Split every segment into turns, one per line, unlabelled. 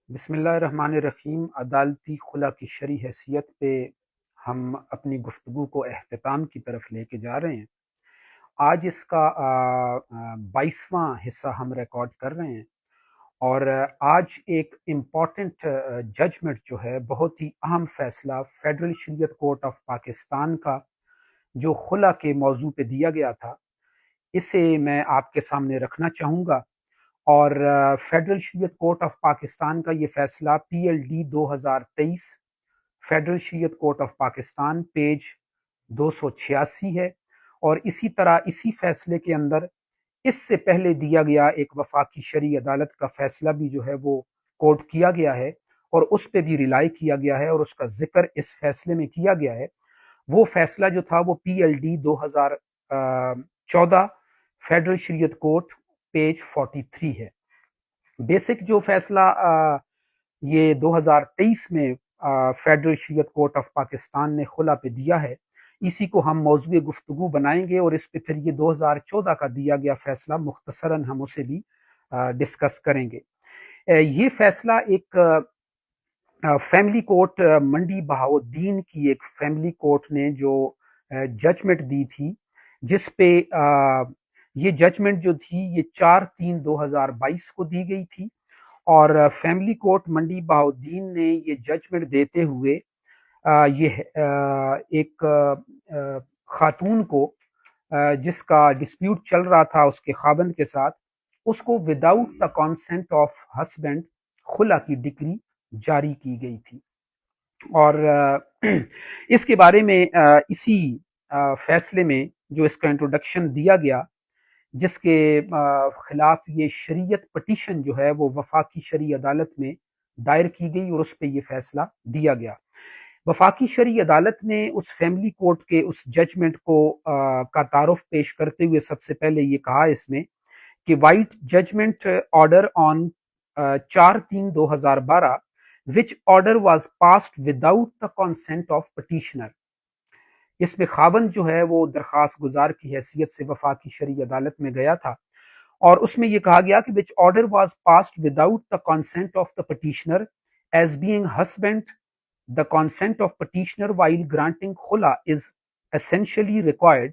بسم اللہ الرحمن الرحیم۔ عدالتی خلا کی شرعی حیثیت پہ ہم اپنی گفتگو کو اختتام کی طرف لے کے جا رہے ہیں۔ آج اس کا 22واں حصہ ہم ریکارڈ کر رہے ہیں، اور آج ایک امپورٹنٹ ججمنٹ جو ہے، بہت ہی اہم فیصلہ فیڈرل شریعت کورٹ آف پاکستان کا جو خلا کے موضوع پہ دیا گیا تھا، اسے میں آپ کے سامنے رکھنا چاہوں گا۔ اور فیڈرل شریعت کورٹ آف پاکستان کا یہ فیصلہ PLD 2023 فیڈرل شریعت کورٹ آف پاکستان پیج 286 ہے، اور اسی طرح اسی فیصلے کے اندر اس سے پہلے دیا گیا ایک وفاقی شرعی عدالت کا فیصلہ بھی جو ہے وہ کوٹ کیا گیا ہے، اور اس پہ بھی ریلائی کیا گیا ہے، اور اس کا ذکر اس فیصلے میں کیا گیا ہے۔ وہ فیصلہ جو تھا وہ PLD 2014 فیڈرل شریعت کورٹ پیج 43 ہے۔ بیسک جو فیصلہ یہ 2023 میں فیڈرل شریعت کورٹ آف پاکستان نے خلا پہ دیا ہے، اسی کو ہم موضوع گفتگو بنائیں گے، اور اس پہ پھر یہ 2014 کا دیا گیا فیصلہ مختصراً ہم اسے بھی ڈسکس کریں گے۔ یہ فیصلہ ایک فیملی کورٹ منڈی بہاؤالدین کی ایک فیملی کورٹ نے جو ججمنٹ دی تھی، جس پہ یہ ججمنٹ جو تھی یہ 4/3/2022 کو دی گئی تھی، اور فیملی کورٹ منڈی بہاؤالدین نے یہ ججمنٹ دیتے ہوئے یہ ایک خاتون کو جس کا ڈسپیوٹ چل رہا تھا اس کے خاوند کے ساتھ، اس کو without the consent of husband خلا کی ڈکری جاری کی گئی تھی۔ اور اس کے بارے میں اسی فیصلے میں جو اس کا انٹروڈکشن دیا گیا، جس کے خلاف یہ شریعت پٹیشن جو ہے وہ وفاقی شرعی عدالت میں دائر کی گئی، اور اس پہ یہ فیصلہ دیا گیا۔ وفاقی شرعی عدالت نے اس فیملی کورٹ کے اس ججمنٹ کو کا تعارف پیش کرتے ہوئے سب سے پہلے یہ کہا اس میں کہ vide judgment order on 4/3/2012 which order was passed without the consent of petitioner۔ اس میں خاوند جو ہے وہ درخواست گزار کی حیثیت سے وفاقی شرعی عدالت میں گیا تھا، اور اس میں یہ کہا گیا کہ which order was passed without the consent of the petitioner as being husband the consent of petitioner while granting khula is essentially required,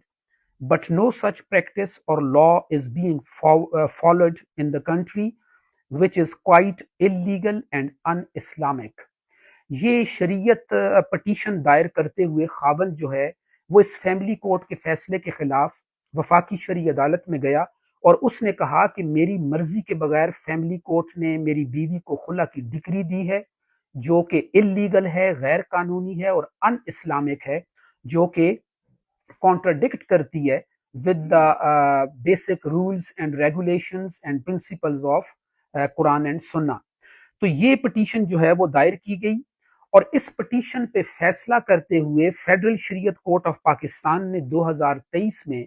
but no such practice or law is being followed in the country, which is quite illegal and un-Islamic۔ یہ شریعت petition دائر کرتے ہوئے خاوند جو ہے وہ اس family court کے فیصلے کے خلاف وفاقی شرعی عدالت میں گیا، اور اس نے کہا کہ میری مرضی کے بغیر فیملی کورٹ نے میری بیوی کو خلا کی ڈکری دی ہے، جو کہ اللیگل ہے، غیر قانونی ہے اور ان اسلامک ہے، جو کہ کانٹراڈکٹ کرتی ہے with the basic rules and regulations and principles of Quran and Sunnah. تو یہ پٹیشن جو ہے وہ دائر کی گئی، اور اس پٹیشن پہ فیصلہ کرتے ہوئے فیڈرل شریعت کورٹ آف پاکستان نے 2023 میں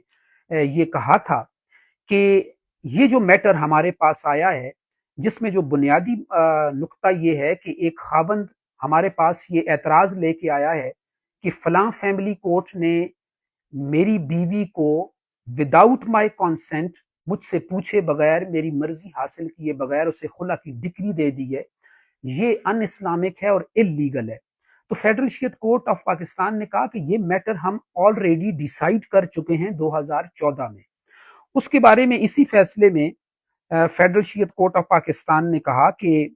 یہ کہا تھا کہ یہ جو میٹر ہمارے پاس آیا ہے، جس میں جو بنیادی نقطہ یہ ہے کہ ایک خاوند ہمارے پاس یہ اعتراض لے کے آیا ہے کہ فلاں فیملی کورٹ نے میری بیوی کو وداؤٹ مائی کانسینٹ، مجھ سے پوچھے بغیر، میری مرضی حاصل کیے بغیر اسے خلا کی ڈکری دے دی ہے، یہ ان اسلامک ہے اور اللیگل ہے۔ تو فیڈرل شریعت کورٹ آف پاکستان نے کہا کہ یہ میٹر ہم آلریڈی ڈیسائیڈ کر چکے ہیں 2014 میں۔ اس کے بارے میں اسی فیصلے میں فیڈرل شریعت کورٹ آف پاکستان نے کہا کہ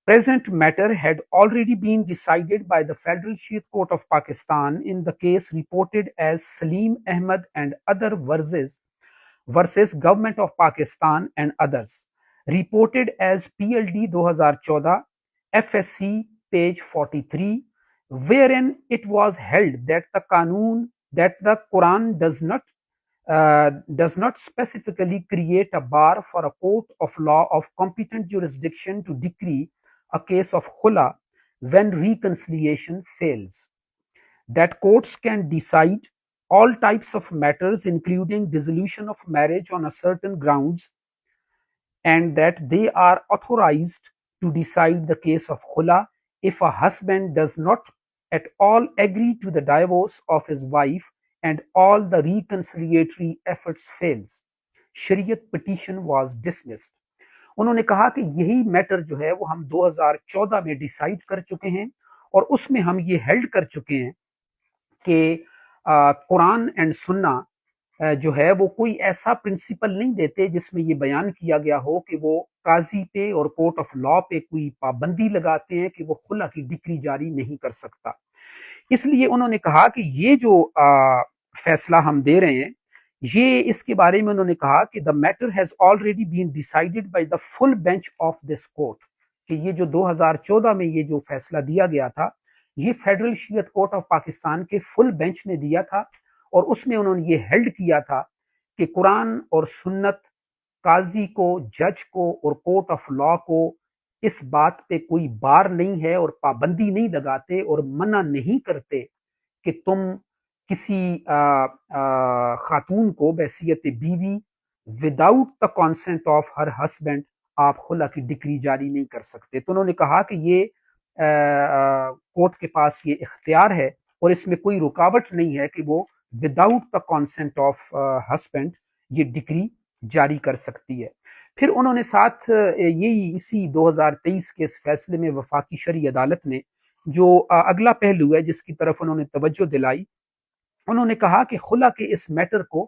present matter had already been decided by the Federal Shariat Court of Pakistan in the case reported as Salim Ahmed and other versus Government of Pakistan and others, reported as PLD 2014 FSC page 43, wherein it was held that the Quran does not specifically create a bar for a court of law of competent jurisdiction to decree a case of khula when reconciliation fails, that courts can decide all types of matters including dissolution of marriage on a certain grounds, and that they are authorized to decide the case of khula if a husband does not at all agree to the divorce of his wife and all the reconciliatory efforts fails. Shariat petition was dismissed۔ انہوں نے کہا کہ یہی metre جو ہے وہ ہم 2014 میں ڈیسائیڈ کر چکے ہیں اور اس میں ہم یہ ہیلڈ کر چکے ہیں کہ قرآن اینڈ سنہ جو ہے وہ کوئی ایسا پرنسپل نہیں دیتے جس میں یہ بیان کیا گیا ہو کہ وہ قاضی پہ اور کورٹ آف لا پہ کوئی پابندی لگاتے ہیں کہ وہ خلا کی ڈگری جاری نہیں کر سکتا. اس لیے انہوں نے کہا کہ یہ جو فیصلہ ہم دے رہے ہیں یہ اس کے بارے میں انہوں نے کہا کہ the matter has already been decided by the full bench of this court, کہ یہ جو 2014 میں یہ جو فیصلہ دیا گیا تھا یہ فیڈرل شریعت کورٹ آف پاکستان کے فل بینچ نے دیا تھا، اور اس میں انہوں نے یہ ہیلڈ کیا تھا کہ قرآن اور سنت قاضی کو، جج کو اور کورٹ آف لا کو اس بات پہ کوئی بار نہیں ہے اور پابندی نہیں لگاتے اور منع نہیں کرتے کہ تم کسی خاتون کو بحیثیت بیوی without the consent of her husband آپ خلا کی ڈگری جاری نہیں کر سکتے. تو انہوں نے کہا کہ یہ کورٹ کے پاس یہ اختیار ہے اور اس میں کوئی رکاوٹ نہیں ہے کہ وہ without the consent of husband یہ ڈگری جاری کر سکتی ہے. پھر انہوں نے ساتھ یہی اسی 2023 کے اس فیصلے میں وفاقی شرعی عدالت نے جو اگلا پہلو ہے جس کی طرف انہوں نے توجہ دلائی، انہوں نے کہا کہ خلا کے اس میٹر کو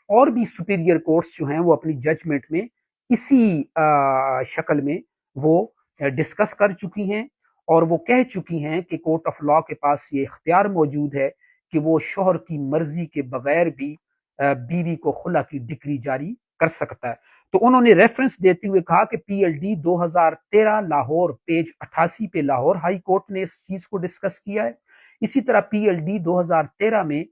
اور بھی سپیریئر کورٹس جو ہیں وہ اپنی ججمنٹ میں اسی شکل میں وہ ڈسکس کر چکی ہیں اور وہ کہہ چکی ہیں کہ کورٹ آف لا کے پاس یہ اختیار موجود ہے کہ وہ شوہر کی مرضی کے بغیر بھی بیوی کو خلا کی ڈگری جاری کر سکتا ہے. تو انہوں نے ریفرنس دیتے ہوئے کہا کہ P L D 2013 Lahore page 88 پہ لاہور ہائی کورٹ نے اس چیز کو ڈسکس کیا ہے. اسی طرح پی ایل ڈی 2013 میں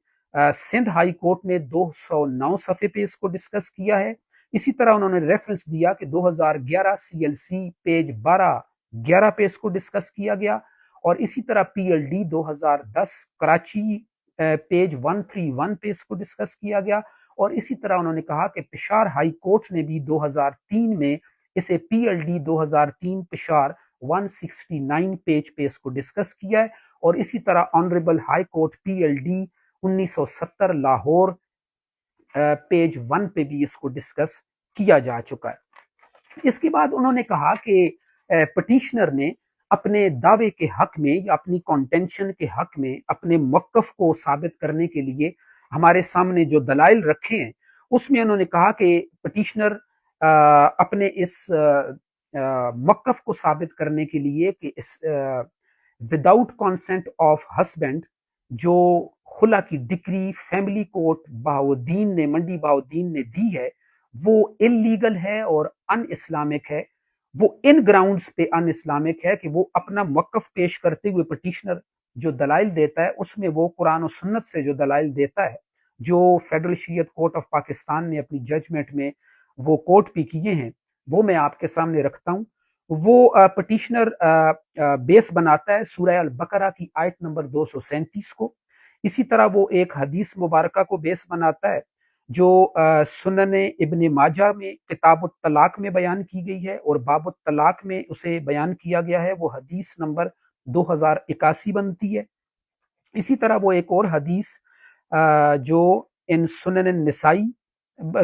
سندھ ہائی کورٹ نے 209 صفحے پہ اس کو ڈسکس کیا ہے. اسی طرح انہوں نے ریفرنس دیا کہ 2011 سی ایل سی پیج 12 پہ اس کو ڈسکس کیا گیا، اور اسی طرح P L D 2010 Karachi page 131 پہ اس کو ڈسکس کیا گیا، اور اسی طرح انہوں نے کہا کہ پشاور ہائی کورٹ نے بھی 2003 میں اسے P L D 2003 Peshawar 169 page پہ اس کو ڈسکس کیا ہے، اور اسی طرح honourable high court P L D 1970 Lahore page 1 پہ بھی اس کو ڈسکس کیا جا چکا ہے. اس کے بعد انہوں نے کہا کہ پٹیشنر نے اپنے دعوے کے حق میں یا اپنی کانٹینشن کے حق میں اپنے موقف کو ثابت کرنے کے لیے ہمارے سامنے جو دلائل رکھے ہیں اس میں انہوں نے کہا کہ پٹیشنر اپنے اس موقف کو ثابت کرنے کے لیے کہ اس وداؤٹ کانسنٹ آف ہسبینڈ جو خلا کی ڈگری فیملی کورٹ بہاؤالدین نے منڈی بہاؤالدین نے دی ہے وہ انلیگل ہے اور ان اسلامک ہے. وہ ان گراؤنڈز پہ ان اسلامک ہے کہ وہ اپنا موقف پیش کرتے ہوئے پٹیشنر جو دلائل دیتا ہے اس میں وہ قرآن و سنت سے جو دلائل دیتا ہے جو فیڈرل شریعت کورٹ آف پاکستان نے اپنی ججمنٹ میں وہ کوٹ بھی کیے ہیں وہ میں آپ کے سامنے رکھتا ہوں. وہ پٹیشنر بیس بناتا ہے سورہ البقرہ کی آیت نمبر 237 کو. اسی طرح وہ ایک حدیث مبارکہ کو بیس بناتا ہے جو سنن ابن ماجہ میں کتاب الطلاق میں بیان کی گئی ہے اور باب الطلاق میں اسے بیان کیا گیا ہے، وہ حدیث نمبر 2081 بنتی ہے. اسی طرح وہ ایک اور حدیث جو ان سنن النسائی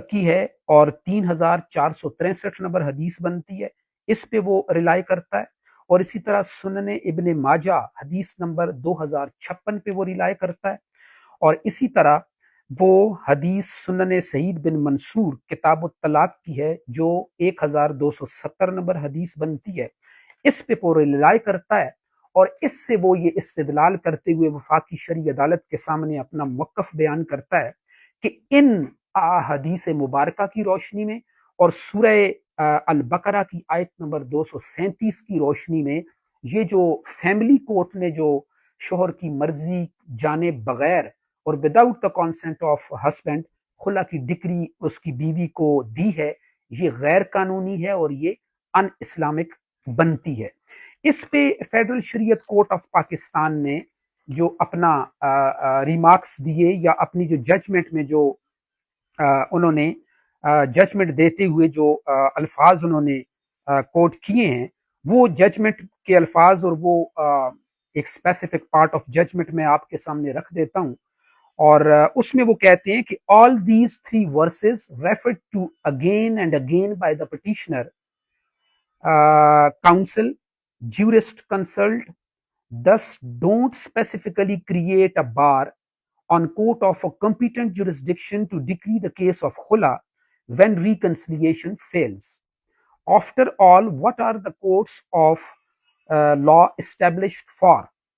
کی ہے اور 3463 نمبر حدیث بنتی ہے، اس پہ وہ ریلائی کرتا ہے. اور اسی طرح سنن ابن ماجہ حدیث نمبر 2056 پہ وہ ریلائی کرتا ہے. اور اسی طرح وہ حدیث سنن سعید بن منصور کتاب الطلاق کی ہے جو 1270 نمبر حدیث بنتی ہے، اس پہ وہ ریلائی کرتا ہے، اور اس سے وہ یہ استدلال کرتے ہوئے وفاقی شرعی عدالت کے سامنے اپنا موقف بیان کرتا ہے کہ ان حدیث مبارکہ کی روشنی میں اور سورہ البقرہ کی آیت نمبر 237 کی روشنی میں یہ جو فیملی کورٹ نے جو شوہر کی مرضی جانے بغیر اور without the consent of husband خلا کی ڈگری اس کی بیوی کو دی ہے یہ غیر قانونی ہے اور یہ ان اسلامک بنتی ہے. اس پہ فیڈرل شریعت کورٹ آف پاکستان نے جو اپنا ریمارکس دیے یا اپنی جو ججمنٹ میں جو انہوں نے ججمنٹ دیتے ہوئے جو الفاظ انہوں نے کوٹ کیے ہیں وہ ججمنٹ کے الفاظ اور وہ ایک اسپیسیفک پارٹ آف ججمنٹ میں آپ کے سامنے رکھ دیتا ہوں. اور اس میں وہ کہتے ہیں کہ all these three verses referred to again and again by the petitioner counsel, jurist consult, thus don't specifically create a bar on court of a competent jurisdiction to decree the case of khula when reconciliation fails. After all, what are the courts of law established for?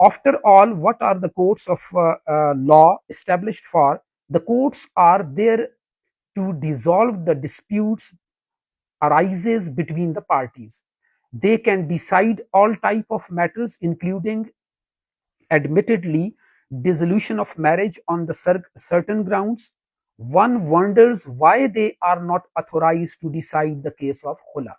After all, what are the courts of law established for? The courts are there to dissolve the disputes arises between the parties. They can decide all type of matters, including admittedly dissolution of marriage on the certain grounds. One wonders why they are not authorized to decide the case of khula.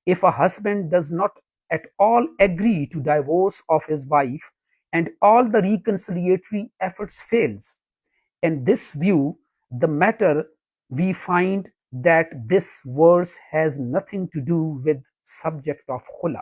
If a husband does not at all agree to divorce of his wife and all the reconciliatory efforts fails, in this view, the matter we find that this verse has nothing to do with subject of khula.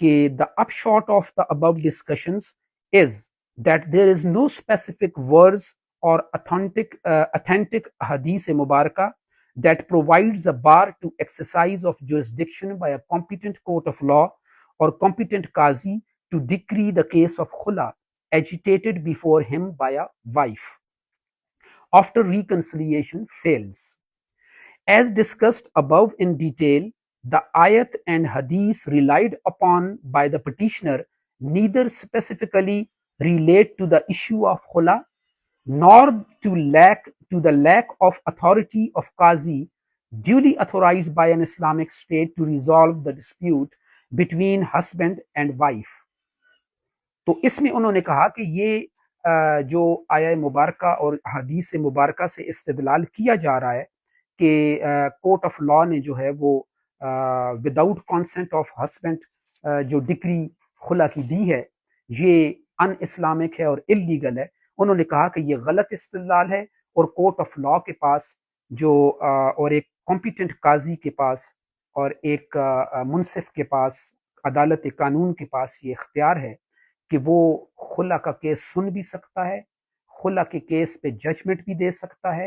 کہ the upshot of the above discussions is that there is no specific verse or authentic hadith mubarakah that provides a bar to exercise of jurisdiction by a competent court of law or competent qazi to decree the case of khula agitated before him by a wife after reconciliation fails. As discussed above in detail, the ayat and hadith relied upon by the petitioner neither specifically relate to the issue of khula nor to the lack of authority of qazi duly authorized by an Islamic state to resolve the dispute between husband and wife. تو اس میں انہوں نے کہا کہ یہ جو آیہ مبارکہ اور حدیث مبارکہ سے استدلال کیا جا رہا ہے کہ کورٹ آف لا نے جو ہے وہ وداؤٹ کانسنٹ آف ہسبینڈ جو ڈکری خلا کی دی ہے یہ ان اسلامک ہے اور اللیگل ہے. انہوں نے کہا کہ یہ غلط استدلال ہے اور کورٹ آف لا کے پاس جو اور ایک کمپیٹنٹ قاضی کے پاس اور ایک منصف کے پاس عدالت قانون کے پاس یہ اختیار ہے کہ وہ خلا کا کیس سن بھی سکتا ہے, خلا کے کیس پہ ججمنٹ بھی دے سکتا ہے,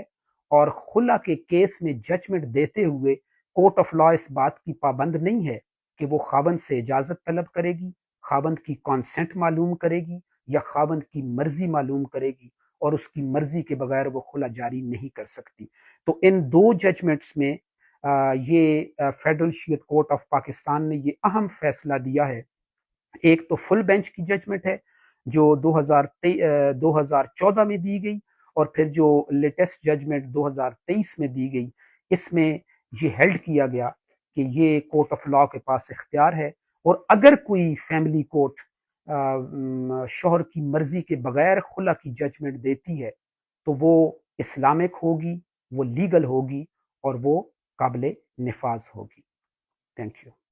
اور خلا کے کیس میں ججمنٹ دیتے ہوئے کورٹ آف لا اس بات کی پابند نہیں ہے کہ وہ خاوند سے اجازت طلب کرے گی, خاوند کی کانسنٹ معلوم کرے گی یا خاوند کی مرضی معلوم کرے گی, اور اس کی مرضی کے بغیر وہ خلا جاری نہیں کر سکتی. تو ان دو ججمنٹس میں یہ فیڈرل شیعت کورٹ آف پاکستان نے یہ اہم فیصلہ دیا ہے. ایک تو فل بینچ کی ججمنٹ ہے جو 2014 میں دی گئی, اور پھر جو لیٹسٹ ججمنٹ 2023 میں دی گئی اس میں یہ ہیلڈ کیا گیا کہ یہ کورٹ آف لا کے پاس اختیار ہے, اور اگر کوئی فیملی کورٹ شوہر کی مرضی کے بغیر خلا کی ججمنٹ دیتی ہے تو وہ اسلامک ہوگی, وہ لیگل ہوگی اور وہ قابل نفاذ ہوگی. Thank you.